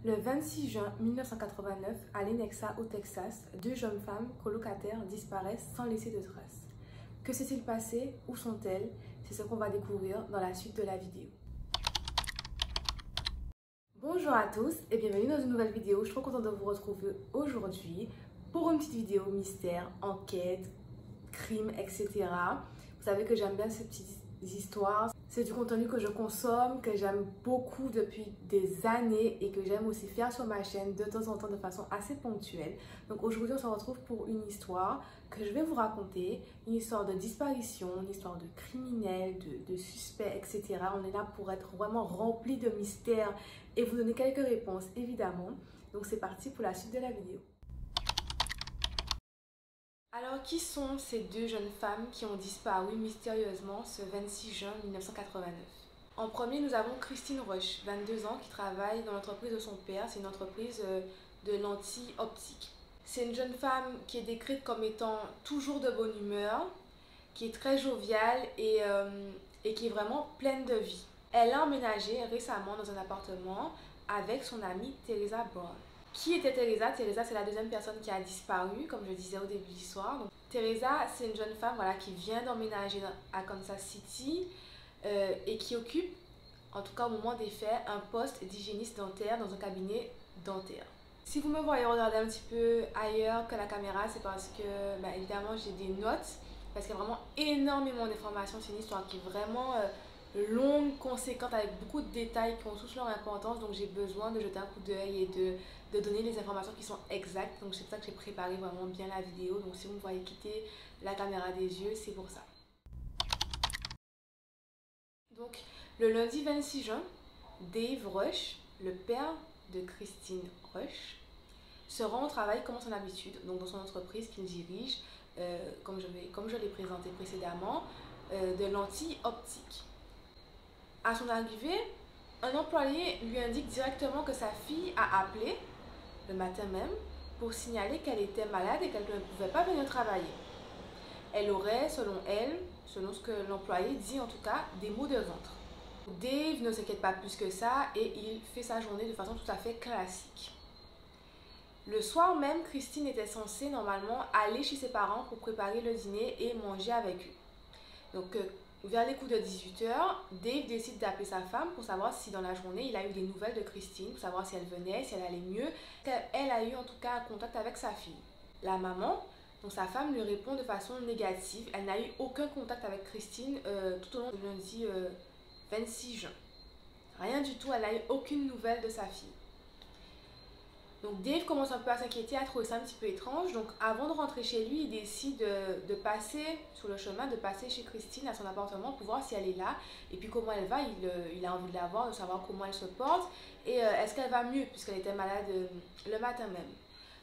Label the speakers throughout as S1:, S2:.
S1: Le 26 juin 1989, à Lenexa, au Texas, deux jeunes femmes colocataires disparaissent sans laisser de traces. Que s'est-il passé? Où sont-elles? C'est ce qu'on va découvrir dans la suite de la vidéo. Bonjour à tous et bienvenue dans une nouvelle vidéo. Je suis trop contente de vous retrouver aujourd'hui pour une petite vidéo mystère, enquête, crime, etc. Vous savez que j'aime bien ces petites histoires. C'est du contenu que je consomme, que j'aime beaucoup depuis des années et que j'aime aussi faire sur ma chaîne de temps en temps de façon assez ponctuelle. Donc aujourd'hui on se retrouve pour une histoire que je vais vous raconter, une histoire de disparition, une histoire de criminels, de suspects, etc. On est là pour être vraiment rempli de mystères et vous donner quelques réponses évidemment. Donc c'est parti pour la suite de la vidéo. Alors, qui sont ces deux jeunes femmes qui ont disparu mystérieusement ce 26 juin 1989? En premier, nous avons Christine Rush, 22 ans, qui travaille dans l'entreprise de son père. C'est une entreprise de lentilles optiques. C'est une jeune femme qui est décrite comme étant toujours de bonne humeur, qui est très joviale et qui est vraiment pleine de vie. Elle a emménagé récemment dans un appartement avec son amie Teresa Brown. Qui était Teresa? Teresa, c'est la deuxième personne qui a disparu, comme je disais au début de l'histoire. Teresa, c'est une jeune femme qui vient d'emménager à Kansas City et qui occupe, en tout cas au moment des faits, un poste d'hygiéniste dentaire dans un cabinet dentaire. Si vous me voyez regarder un petit peu ailleurs que la caméra, c'est parce que, évidemment, j'ai des notes, parce qu'il y a vraiment énormément d'informations. C'est une histoire qui est vraiment longue, conséquente, avec beaucoup de détails qui ont tous leur importance. Donc j'ai besoin de jeter un coup d'œil et de donner les informations qui sont exactes. Donc c'est pour ça que j'ai préparé vraiment bien la vidéo. Donc si vous me voyez quitter la caméra des yeux, c'est pour ça. Donc le lundi 26 juin, Dave Rush, le père de Christine Rush, se rend au travail comme son habitude, donc dans son entreprise qu'il dirige, comme je l'ai présenté précédemment, de lentilles optiques. À son arrivée, un employé lui indique directement que sa fille a appelé le matin même pour signaler qu'elle était malade et qu'elle ne pouvait pas venir travailler. Elle aurait, selon ce que l'employé dit en tout cas, des maux de ventre. Dave ne s'inquiète pas plus que ça et il fait sa journée de façon tout à fait classique. Le soir même, Christine était censée normalement aller chez ses parents pour préparer le dîner et manger avec eux. Donc vers les coups de 18 h, Dave décide d'appeler sa femme pour savoir si dans la journée il a eu des nouvelles de Christine, pour savoir si elle venait, si elle allait mieux, qu'elle a eu en tout cas un contact avec sa fille. La maman, donc sa femme, lui répond de façon négative. Elle n'a eu aucun contact avec Christine tout au long du lundi 26 juin. Rien du tout, elle n'a eu aucune nouvelle de sa fille. Donc Dave commence un peu à s'inquiéter, à trouver ça un petit peu étrange. Donc avant de rentrer chez lui, il décide de passer sur le chemin, de passer chez Christine à son appartement pour voir si elle est là. Et puis comment elle va, il a envie de la voir, de savoir comment elle se porte. Et est-ce qu'elle va mieux puisqu'elle était malade le matin même.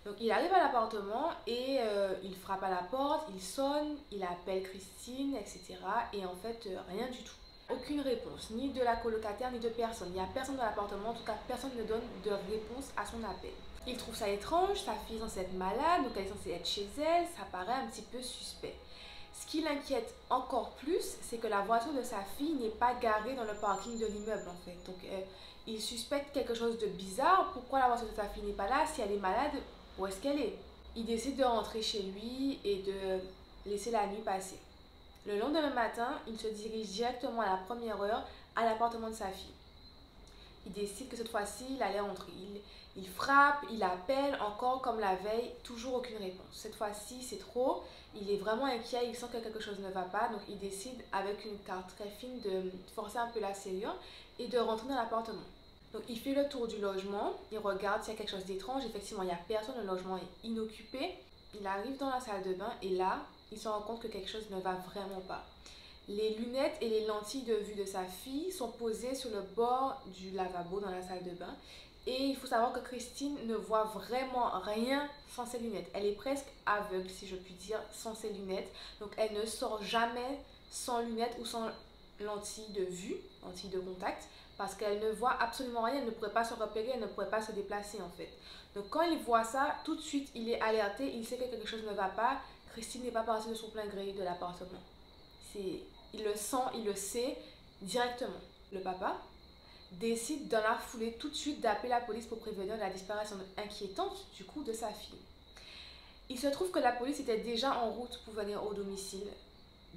S1: Donc il arrive à l'appartement et il frappe à la porte, il sonne, il appelle Christine, etc. Et en fait, rien du tout. Aucune réponse, ni de la colocataire, ni de personne. Il n'y a personne dans l'appartement, en tout cas personne ne donne de réponse à son appel. Il trouve ça étrange, sa fille est censée être malade, donc elle est censée être chez elle, ça paraît un petit peu suspect. Ce qui l'inquiète encore plus, c'est que la voiture de sa fille n'est pas garée dans le parking de l'immeuble en fait. Donc il suspecte quelque chose de bizarre. Pourquoi la voiture de sa fille n'est pas là? Si elle est malade, où est-ce qu'elle est? Il décide de rentrer chez lui et de laisser la nuit passer. Le lendemain matin, il se dirige directement à la première heure à l'appartement de sa fille. Il décide que cette fois-ci, il allait rentrer. Il frappe, il appelle, encore comme la veille, toujours aucune réponse. Cette fois-ci, c'est trop. Il est vraiment inquiet, il sent que quelque chose ne va pas. Donc, il décide, avec une carte très fine, de forcer un peu la serrure et de rentrer dans l'appartement. Donc, il fait le tour du logement, il regarde s'il y a quelque chose d'étrange. Effectivement, il n'y a personne, le logement est inoccupé. Il arrive dans la salle de bain et là, il se rend compte que quelque chose ne va vraiment pas. Les lunettes et les lentilles de vue de sa fille sont posées sur le bord du lavabo dans la salle de bain. Et il faut savoir que Christine ne voit vraiment rien sans ses lunettes. Elle est presque aveugle, si je puis dire, sans ses lunettes. Donc elle ne sort jamais sans lunettes ou sans lentilles de vue, lentilles de contact, parce qu'elle ne voit absolument rien, elle ne pourrait pas se repérer, elle ne pourrait pas se déplacer en fait. Donc quand il voit ça, tout de suite il est alerté, il sait que quelque chose ne va pas. Christine n'est pas partie de son plein gré de l'appartement. Il le sent, il le sait directement. Le papa, décide dans la foulée tout de suite d'appeler la police pour prévenir la disparition inquiétante du coup de sa fille. Il se trouve que la police était déjà en route pour venir au domicile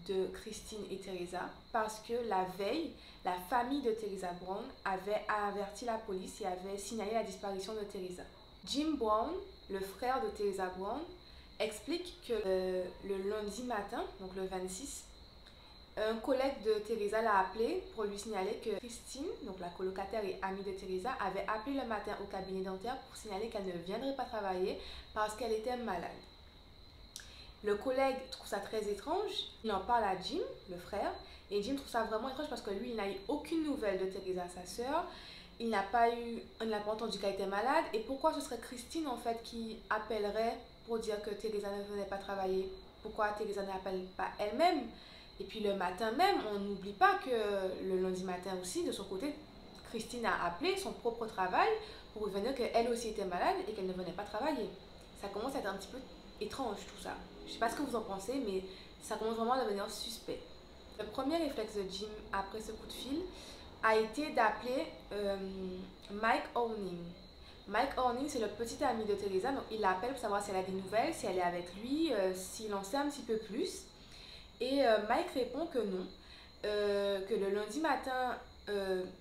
S1: de Christine et Teresa parce que la veille, la famille de Teresa Brown avait averti la police et avait signalé la disparition de Teresa. Jim Brown, le frère de Teresa Brown, explique que le lundi matin, donc le 26, un collègue de Teresa l'a appelé pour lui signaler que Christine, donc la colocataire et amie de Teresa, avait appelé le matin au cabinet dentaire pour signaler qu'elle ne viendrait pas travailler parce qu'elle était malade. Le collègue trouve ça très étrange, il en parle à Jim, le frère, et Jim trouve ça vraiment étrange parce que lui, il n'a eu aucune nouvelle de Teresa, sa sœur. On n'a pas entendu qu'elle était malade. Et pourquoi ce serait Christine en fait qui appellerait pour dire que Teresa ne venait pas travailler? Pourquoi Teresa n'appelle pas elle-même? Et puis le matin même, on n'oublie pas que le lundi matin aussi, de son côté, Christine a appelé son propre travail pour revenir qu'elle aussi était malade et qu'elle ne venait pas travailler. Ça commence à être un petit peu étrange tout ça. Je ne sais pas ce que vous en pensez, mais ça commence vraiment à devenir suspect. Le premier réflexe de Jim après ce coup de fil a été d'appeler Mike Orning. Mike Orning, c'est le petit ami de Teresa, donc il l'appelle pour savoir si elle a des nouvelles, si elle est avec lui, s'il en sait un petit peu plus. Et Mike répond que non, que le lundi matin,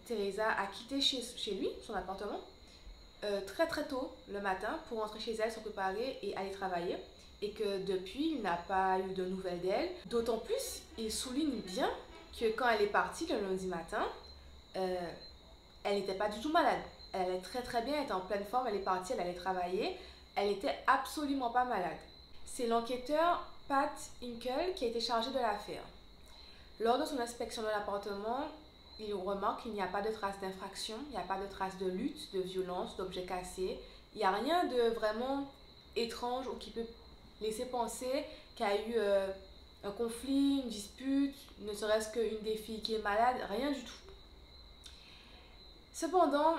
S1: Teresa a quitté chez lui, son appartement, très très tôt le matin pour rentrer chez elle, se préparer et aller travailler. Et que depuis, il n'a pas eu de nouvelles d'elle. D'autant plus, il souligne bien que quand elle est partie le lundi matin, elle n'était pas du tout malade. Elle allait très très bien, elle était en pleine forme, elle est partie, elle allait travailler. Elle n'était absolument pas malade. C'est l'enquêteur Pat Hinkle qui a été chargé de l'affaire. Lors de son inspection de l'appartement, il remarque qu'il n'y a pas de traces d'infraction, il n'y a pas de traces de lutte, de violence, d'objets cassés. Il n'y a rien de vraiment étrange ou qui peut laisser penser qu'il y a eu un conflit, une dispute, ne serait-ce qu'une des filles qui est malade, rien du tout. Cependant,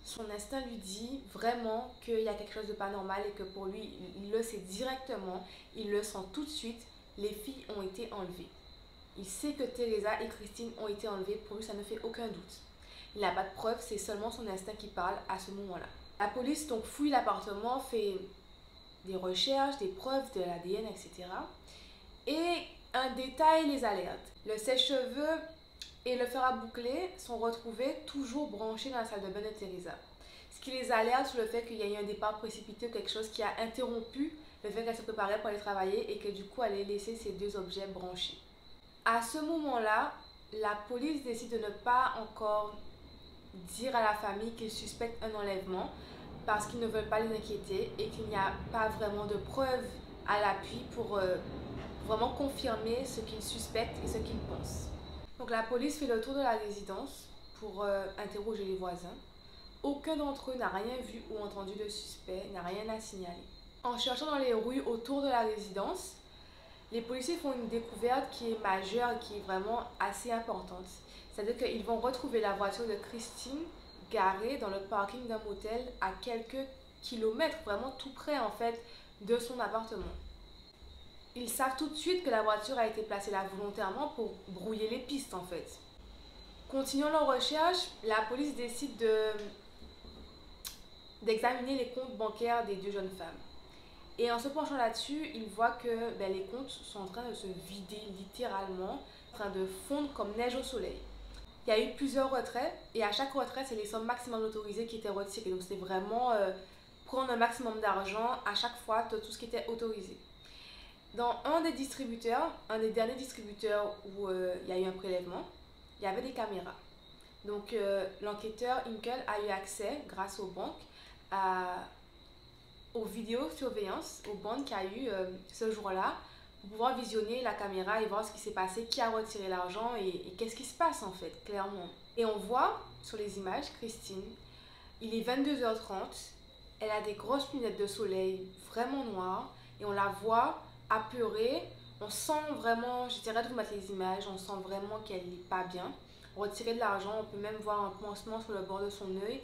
S1: son instinct lui dit vraiment qu'il y a quelque chose de pas normal et que pour lui, il le sait directement, il le sent tout de suite, les filles ont été enlevées. Il sait que Teresa et Christine ont été enlevées, pour lui ça ne fait aucun doute. Il n'a pas de preuves, c'est seulement son instinct qui parle à ce moment-là. La police donc fouille l'appartement, fait des recherches, des preuves de l'ADN, etc. Et un détail les alerte. Le sèche-cheveux et le fer à boucler sont retrouvés toujours branchés dans la salle de bain de Teresa. Ce qui les alerte sur le fait qu'il y a eu un départ précipité ou quelque chose qui a interrompu le fait qu'elle se préparait pour aller travailler et que du coup elle ait laissé ces deux objets branchés. À ce moment-là, la police décide de ne pas encore dire à la famille qu'ils suspectent un enlèvement parce qu'ils ne veulent pas les inquiéter et qu'il n'y a pas vraiment de preuves à l'appui pour vraiment confirmer ce qu'ils suspectent et ce qu'ils pensent. Donc la police fait le tour de la résidence pour interroger les voisins. Aucun d'entre eux n'a rien vu ou entendu de suspect, n'a rien à signaler. En cherchant dans les rues autour de la résidence, les policiers font une découverte qui est majeure et qui est vraiment assez importante. C'est-à-dire qu'ils vont retrouver la voiture de Christine garée dans le parking d'un motel à quelques kilomètres, vraiment tout près en fait de son appartement. Ils savent tout de suite que la voiture a été placée là volontairement pour brouiller les pistes en fait. Continuant leurs recherches, la police décide d'examiner les comptes bancaires des deux jeunes femmes. Et en se penchant là-dessus, ils voient que les comptes sont en train de se vider littéralement, en train de fondre comme neige au soleil. Il y a eu plusieurs retraits et à chaque retrait, c'est les sommes maximum autorisées qui étaient retirées. Donc c'est vraiment prendre un maximum d'argent à chaque fois de tout ce qui était autorisé. Dans un des derniers distributeurs où il y a eu un prélèvement, il y avait des caméras. Donc l'enquêteur Hinkle a eu accès, grâce aux banques, aux vidéosurveillances, aux bandes qu'il y a eu ce jour-là, pour pouvoir visionner la caméra et voir ce qui s'est passé, qui a retiré l'argent et qu'est-ce qui se passe en fait, clairement. Et on voit sur les images Christine, il est 22h30, elle a des grosses lunettes de soleil vraiment noires et on la voit apeurée, on sent vraiment, j'essaierai de vous mettre les images, on sent vraiment qu'elle n'est pas bien. Retirer de l'argent, on peut même voir un pansement sur le bord de son œil.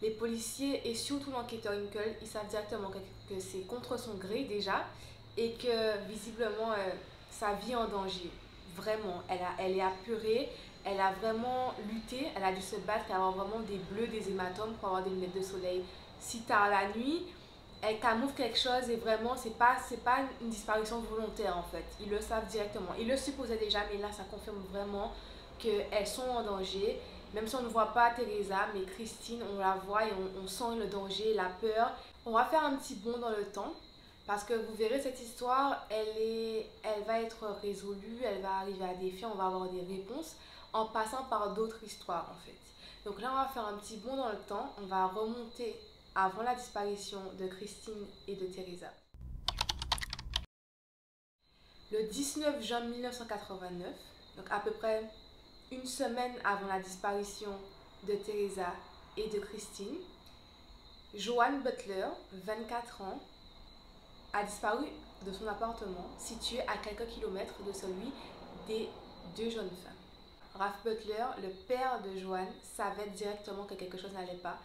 S1: Les policiers et surtout l'enquêteur Hinkle, ils savent directement que c'est contre son gré déjà et que visiblement sa vie est en danger. Vraiment, elle est apeurée, Elle a vraiment lutté, elle a dû se battre et avoir vraiment des bleus, des hématomes pour avoir des lunettes de soleil si tard la nuit. Elle camoufle quelque chose et vraiment, c'est pas une disparition volontaire en fait. Ils le savent directement. Ils le supposaient déjà, mais là, ça confirme vraiment qu'elles sont en danger. Même si on ne voit pas Teresa, mais Christine, on la voit et on sent le danger, la peur. On va faire un petit bond dans le temps parce que vous verrez cette histoire, elle va être résolue, elle va arriver à des fins, on va avoir des réponses en passant par d'autres histoires en fait. Donc là, on va faire un petit bond dans le temps, on va remonter avant la disparition de Christine et de Teresa. Le 19 juin 1989, donc à peu près une semaine avant la disparition de Teresa et de Christine, Joanne Butler, 24 ans, a disparu de son appartement situé à quelques kilomètres de celui des deux jeunes femmes. Ralph Butler, le père de Joanne, savait directement que quelque chose n'allait pas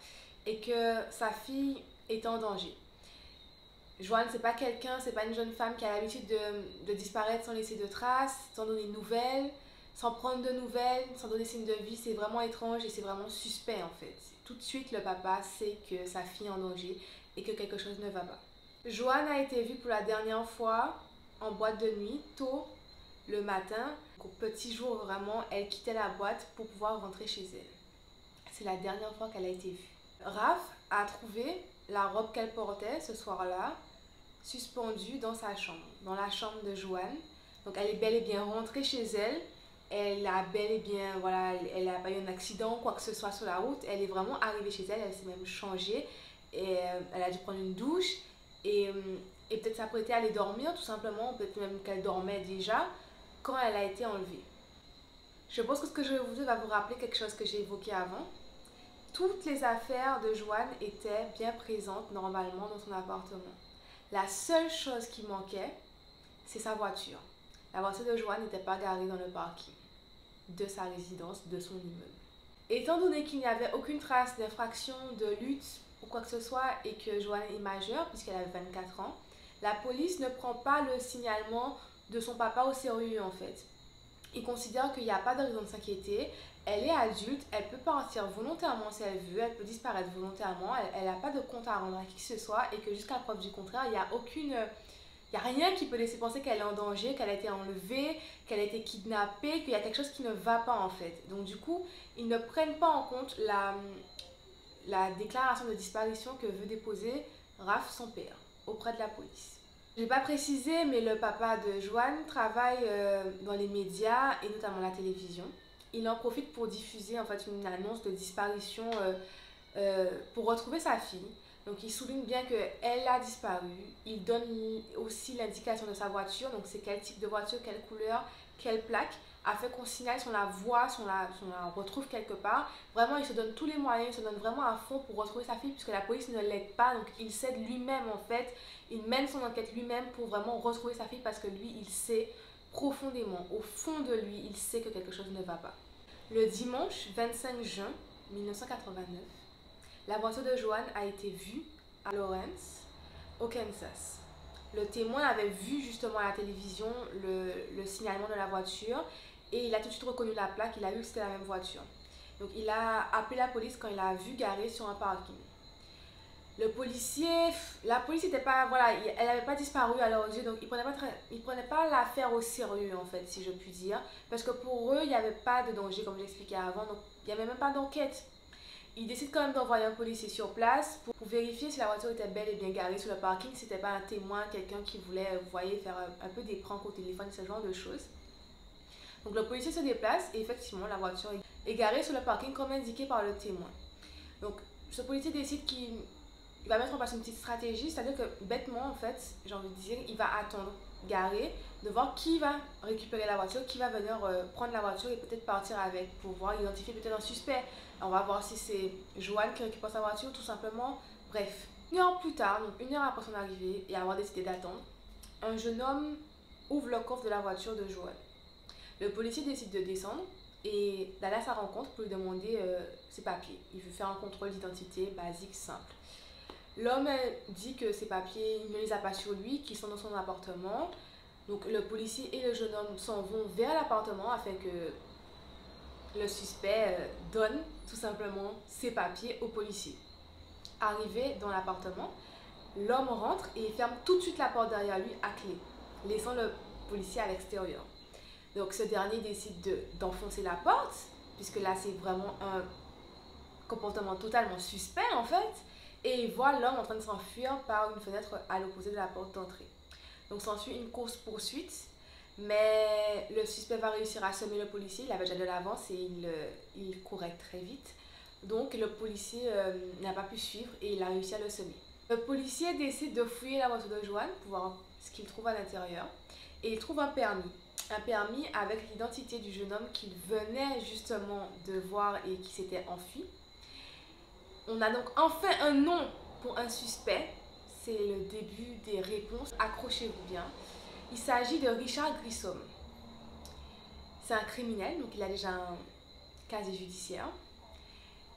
S1: et que sa fille était en danger. Joanne, c'est pas une jeune femme qui a l'habitude de disparaître sans laisser de traces, sans donner de nouvelles, sans prendre de nouvelles, sans donner signe de vie. C'est vraiment étrange et c'est vraiment suspect en fait. Tout de suite, le papa sait que sa fille est en danger et que quelque chose ne va pas. Joanne a été vue pour la dernière fois en boîte de nuit, tôt le matin. Au petit jour, vraiment, elle quittait la boîte pour pouvoir rentrer chez elle. C'est la dernière fois qu'elle a été vue. Raph a trouvé la robe qu'elle portait ce soir-là suspendue dans sa chambre, dans la chambre de Joanne. Donc elle est bel et bien rentrée chez elle. Elle a bel et bien, voilà, elle n'a pas eu un accident, quoi que ce soit sur la route. Elle est vraiment arrivée chez elle, elle s'est même changée. Et elle a dû prendre une douche et peut-être s'apprêter à aller dormir tout simplement, peut-être même qu'elle dormait déjà quand elle a été enlevée. Je pense que ce que je vais vous dire va vous rappeler quelque chose que j'ai évoqué avant. Toutes les affaires de Joanne étaient bien présentes normalement dans son appartement. La seule chose qui manquait, c'est sa voiture. La voiture de Joanne n'était pas garée dans le parking de sa résidence, de son immeuble. Étant donné qu'il n'y avait aucune trace d'infraction, de lutte ou quoi que ce soit et que Joanne est majeure puisqu'elle avait 24 ans, la police ne prend pas le signalement de son papa au sérieux en fait. Ils considèrent qu'il n'y a pas de raison de s'inquiéter. Elle est adulte, elle peut partir volontairement si elle veut, elle peut disparaître volontairement, elle n'a pas de compte à rendre à qui que ce soit et que jusqu'à preuve du contraire, il n'y a rien qui peut laisser penser qu'elle est en danger, qu'elle a été enlevée, qu'elle a été kidnappée, qu'il y a quelque chose qui ne va pas en fait. Donc du coup, ils ne prennent pas en compte la déclaration de disparition que veut déposer Raph, son père, auprès de la police. Je n'ai pas précisé, mais le papa de Joanne travaille dans les médias et notamment la télévision. Il en profite pour diffuser en fait une annonce de disparition pour retrouver sa fille. Donc il souligne bien qu'elle a disparu. Il donne aussi l'indication de sa voiture, donc c'est quel type de voiture, quelle couleur, quelle plaque, afin qu'on signale si on la voit, si on la retrouve quelque part. Vraiment, il se donne tous les moyens, il se donne vraiment à fond pour retrouver sa fille puisque la police ne l'aide pas. Donc il s'aide lui-même en fait. Il mène son enquête lui-même pour vraiment retrouver sa fille parce que lui, il sait profondément, au fond de lui, il sait que quelque chose ne va pas. Le dimanche 25 juin 1989, la voiture de Joanne a été vue à Lawrence, au Kansas. Le témoin avait vu justement à la télévision le signalement de la voiture et il a tout de suite reconnu la plaque, il a vu que c'était la même voiture. Donc il a appelé la police quand il a vu garée sur un parking. La police n'était pas, voilà, elle n'avait pas disparu à leurs yeux, donc ils ne prenaient pas l'affaire au sérieux en fait, si je puis dire, parce que pour eux, il n'y avait pas de danger comme j'expliquais avant, donc il n'y avait même pas d'enquête. Ils décident quand même d'envoyer un policier sur place pour vérifier si la voiture était bel et bien garée sur le parking, si c'était pas un témoin, quelqu'un qui voulait, vous voyez, faire un peu des pranks au téléphone, ce genre de choses. Donc le policier se déplace et effectivement la voiture est garée sur le parking comme indiqué par le témoin. Donc ce policier décide qu'il va mettre en place une petite stratégie, c'est-à-dire que bêtement en fait, j'ai envie de dire, il va attendre garé, de voir qui va récupérer la voiture, qui va venir prendre la voiture et peut-être partir avec pour voir identifier peut-être un suspect. On va voir si c'est Joanne qui récupère sa voiture tout simplement. Bref, une heure plus tard, donc une heure après son arrivée et avoir décidé d'attendre, un jeune homme ouvre le coffre de la voiture de Joanne. Le policier décide de descendre et d'aller à sa rencontre pour lui demander ses papiers. Il veut faire un contrôle d'identité basique simple. L'homme dit que ses papiers, il ne les a pas sur lui, qu'ils sont dans son appartement. Donc le policier et le jeune homme s'en vont vers l'appartement afin que le suspect donne tout simplement ses papiers au policier. Arrivé dans l'appartement, l'homme rentre et il ferme tout de suite la porte derrière lui à clé, laissant le policier à l'extérieur. Donc ce dernier décide d'enfoncer la porte, puisque là c'est vraiment un comportement totalement suspect en fait, et il voit l'homme en train de s'enfuir par une fenêtre à l'opposé de la porte d'entrée. Donc s'ensuit une course-poursuite, mais le suspect va réussir à semer le policier, il avait déjà de l'avance et il courait très vite. Donc le policier n'a pas pu suivre et il a réussi à le semer. Le policier décide de fouiller la voiture de Joanne pour voir ce qu'il trouve à l'intérieur et il trouve un permis. Un permis avec l'identité du jeune homme qu'il venait justement de voir et qui s'était enfui. On a donc enfin un nom pour un suspect. C'est le début des réponses. Accrochez-vous bien. Il s'agit de Richard Grissom. C'est un criminel, donc il a déjà un casier judiciaire,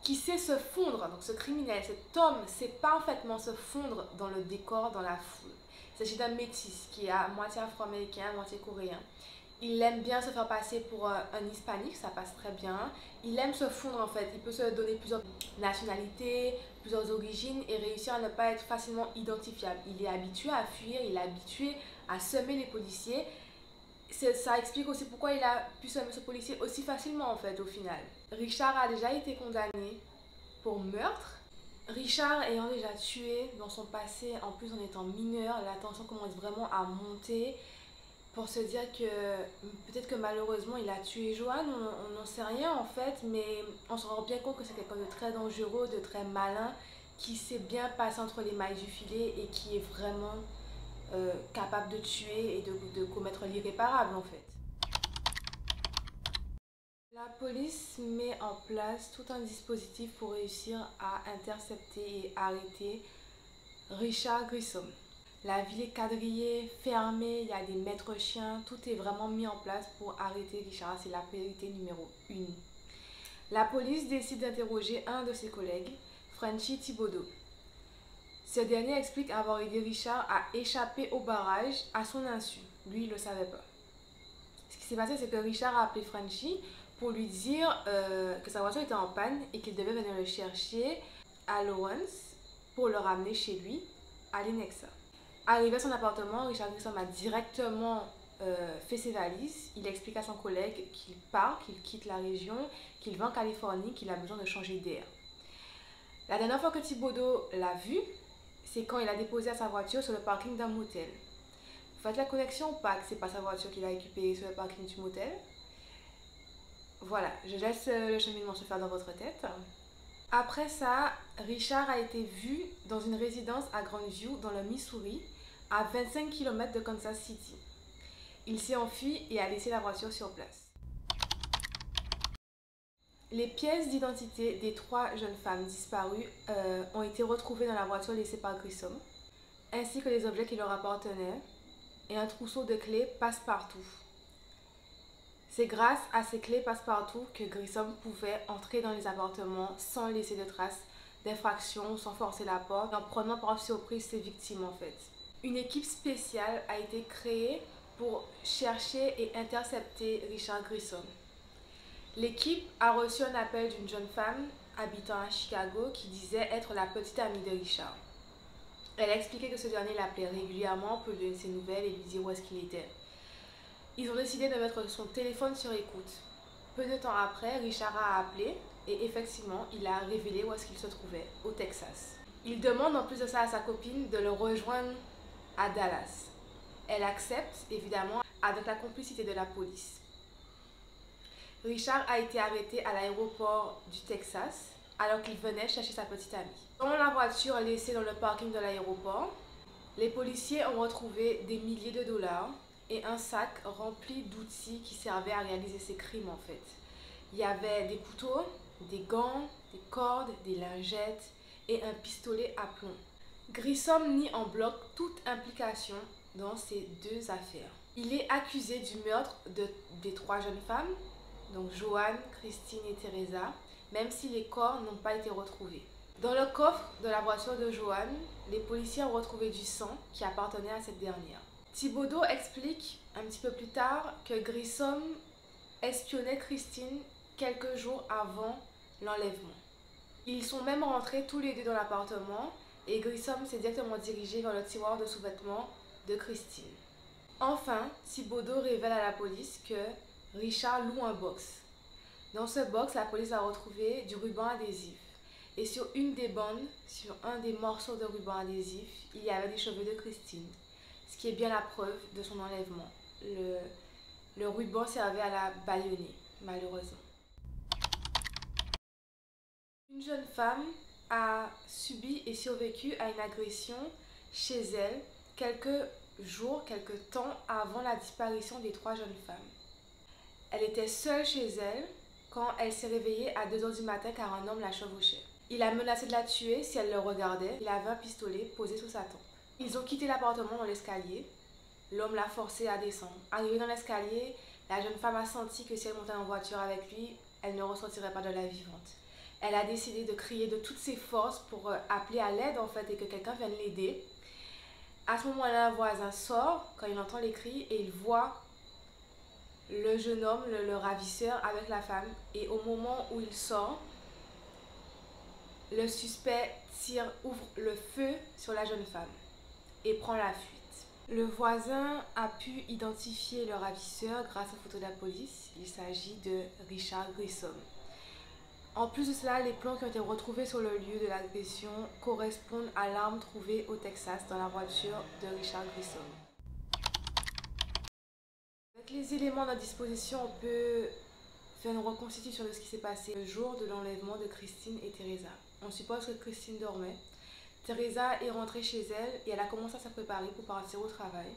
S1: qui sait se fondre. Donc ce criminel, cet homme, sait parfaitement se fondre dans le décor, dans la foule. Il s'agit d'un métis qui est à moitié afro-américain, moitié coréen. Il aime bien se faire passer pour un hispanique, ça passe très bien. Il aime se fondre en fait, il peut se donner plusieurs nationalités, plusieurs origines et réussir à ne pas être facilement identifiable. Il est habitué à fuir, il est habitué à semer les policiers. Ça explique aussi pourquoi il a pu semer ce policier aussi facilement en fait au final. Richard a déjà été condamné pour meurtre. Richard ayant déjà tué dans son passé, en plus en étant mineur, la tension commence vraiment à monter. Pour se dire que peut-être que malheureusement il a tué Joanne, on n'en sait rien en fait, mais on se rend bien compte que c'est quelqu'un de très dangereux, de très malin, qui sait bien passer entre les mailles du filet et qui est vraiment capable de tuer et de commettre l'irréparable en fait. La police met en place tout un dispositif pour réussir à intercepter et arrêter Richard Grissom. La ville est quadrillée, fermée, il y a des maîtres chiens, tout est vraiment mis en place pour arrêter Richard, c'est la priorité numéro 1. La police décide d'interroger un de ses collègues, Frenchy Thibodeau. Ce dernier explique avoir aidé Richard à échapper au barrage à son insu. Lui, il ne le savait pas. Ce qui s'est passé, c'est que Richard a appelé Frenchy pour lui dire que sa voiture était en panne et qu'il devait venir le chercher à Lawrence pour le ramener chez lui à Lenexa. Arrivé à son appartement, Richard Grissom a directement fait ses valises. Il explique à son collègue qu'il part, qu'il quitte la région, qu'il va en Californie, qu'il a besoin de changer d'air. La dernière fois que Thibodeau l'a vu, c'est quand il a déposé sa voiture sur le parking d'un motel. Vous faites la connexion ou pas que c'est pas sa voiture qu'il a récupérée sur le parking du motel? Voilà, je laisse le cheminement se faire dans votre tête. Après ça, Richard a été vu dans une résidence à Grandview, dans le Missouri, à 25 km de Kansas City. Il s'est enfui et a laissé la voiture sur place. Les pièces d'identité des 3 jeunes femmes disparues ont été retrouvées dans la voiture laissée par Grissom, ainsi que les objets qui leur appartenaient et un trousseau de clés passe-partout. C'est grâce à ces clés passe-partout que Grissom pouvait entrer dans les appartements sans laisser de traces d'infraction, sans forcer la porte, en prenant par surprise ses victimes en fait. Une équipe spéciale a été créée pour chercher et intercepter Richard Grissom. L'équipe a reçu un appel d'une jeune femme habitant à Chicago qui disait être la petite amie de Richard. Elle a expliqué que ce dernier l'appelait régulièrement pour lui donner ses nouvelles et lui dire où est-ce qu'il était. Ils ont décidé de mettre son téléphone sur écoute. Peu de temps après, Richard a appelé et effectivement, il a révélé où est-ce qu'il se trouvait, au Texas. Il demande en plus de ça à sa copine de le rejoindre à Dallas. Elle accepte, évidemment, avec la complicité de la police. Richard a été arrêté à l'aéroport du Texas alors qu'il venait chercher sa petite amie. Dans la voiture laissée dans le parking de l'aéroport, les policiers ont retrouvé des milliers de dollars et un sac rempli d'outils qui servaient à réaliser ces crimes en fait. Il y avait des couteaux, des gants, des cordes, des lingettes et un pistolet à plomb. Grissom nie en bloc toute implication dans ces 2 affaires. Il est accusé du meurtre des 3 jeunes femmes, donc Joanne, Christine et Teresa, même si les corps n'ont pas été retrouvés. Dans le coffre de la voiture de Joanne, les policiers ont retrouvé du sang qui appartenait à cette dernière. Thibodeau explique un petit peu plus tard que Grissom espionnait Christine quelques jours avant l'enlèvement. Ils sont même rentrés tous les deux dans l'appartement et Grissom s'est directement dirigé vers le tiroir de sous-vêtements de Christine. Enfin, Thibodeau révèle à la police que Richard loue un box. Dans ce box, la police a retrouvé du ruban adhésif. Et sur une des bandes, sur un des morceaux de ruban adhésif, il y avait des cheveux de Christine. Ce qui est bien la preuve de son enlèvement. Le ruban servait à la bâillonner, malheureusement. Une jeune femme a subi et survécu à une agression chez elle quelques jours, quelques temps avant la disparition des 3 jeunes femmes. Elle était seule chez elle quand elle s'est réveillée à 2 h du matin car un homme la chevauchait. Il a menacé de la tuer si elle le regardait. Il avait un pistolet posé sous sa tempe. Ils ont quitté l'appartement dans l'escalier. L'homme l'a forcée à descendre. Arrivée dans l'escalier, la jeune femme a senti que si elle montait en voiture avec lui, elle ne ressortirait pas de la vivante. Elle a décidé de crier de toutes ses forces pour appeler à l'aide en fait et que quelqu'un vienne l'aider. À ce moment-là, un voisin sort quand il entend les cris et il voit le jeune homme, le ravisseur, avec la femme. Et au moment où il sort, le suspect ouvre le feu sur la jeune femme et prend la fuite. Le voisin a pu identifier le ravisseur grâce aux photos de la police. Il s'agit de Richard Grissom. En plus de cela, les plans qui ont été retrouvés sur le lieu de l'agression correspondent à l'arme trouvée au Texas dans la voiture de Richard Grissom. Avec les éléments à disposition, on peut faire une reconstitution de ce qui s'est passé le jour de l'enlèvement de Christine et Teresa. On suppose que Christine dormait. Teresa est rentrée chez elle et elle a commencé à se préparer pour partir au travail.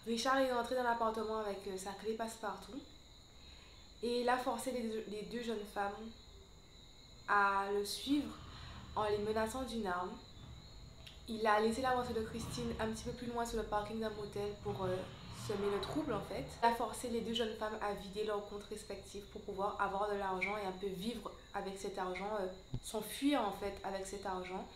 S1: Richard est rentré dans l'appartement avec sa clé passe-partout et il a forcé les 2 jeunes femmes à le suivre en les menaçant d'une arme. Il a laissé la voiture de Christine un petit peu plus loin sur le parking d'un motel pour semer le trouble en fait. Il a forcé les 2 jeunes femmes à vider leurs comptes respectifs pour pouvoir avoir de l'argent et un peu vivre avec cet argent, s'enfuir en fait avec cet argent.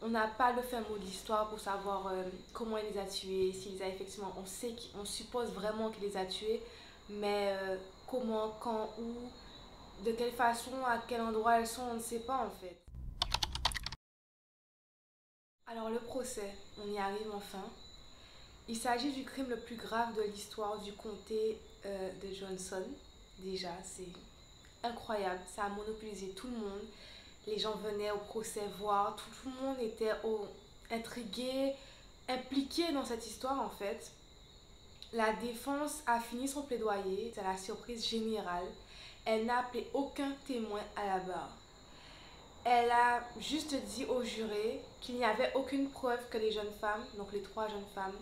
S1: On n'a pas le fin mot de l'histoire pour savoir comment il les a tués, s'il les a effectivement, on suppose vraiment qu'il les a tués, mais comment, quand, où, de quelle façon, à quel endroit elles sont, on ne sait pas en fait. Alors le procès, on y arrive enfin. Il s'agit du crime le plus grave de l'histoire du comté de Johnson. Déjà, c'est incroyable, ça a monopolisé tout le monde. Les gens venaient au procès voir, tout le monde était intrigué, impliqué dans cette histoire en fait. La défense a fini son plaidoyer, c'est la surprise générale. Elle n'a appelé aucun témoin à la barre. Elle a juste dit aux jurés qu'il n'y avait aucune preuve que les jeunes femmes, donc les 3 jeunes femmes,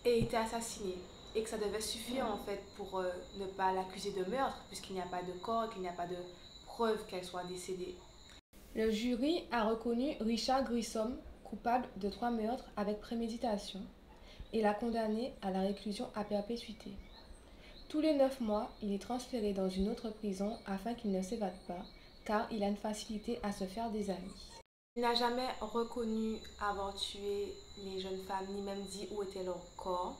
S1: aient été assassinées et que ça devait suffire en fait pour ne pas l'accuser de meurtre puisqu'il n'y a pas de corps et qu'il n'y a pas de preuve qu'elle soit décédée. Le jury a reconnu Richard Grissom coupable de 3 meurtres avec préméditation et l'a condamné à la réclusion à perpétuité. Tous les 9 mois, il est transféré dans une autre prison afin qu'il ne s'évade pas, car il a une facilité à se faire des amis. Il n'a jamais reconnu avoir tué les jeunes femmes, ni même dit où était leur corps.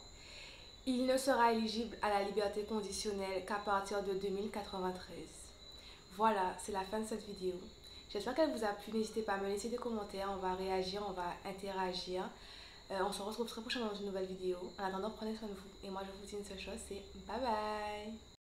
S1: Il ne sera éligible à la liberté conditionnelle qu'à partir de 2093. Voilà, c'est la fin de cette vidéo. J'espère qu'elle vous a plu. N'hésitez pas à me laisser des commentaires, on va réagir, on va interagir. On se retrouve très prochainement dans une nouvelle vidéo. En attendant, prenez soin de vous. Et moi, je vous dis une seule chose, c'est bye bye.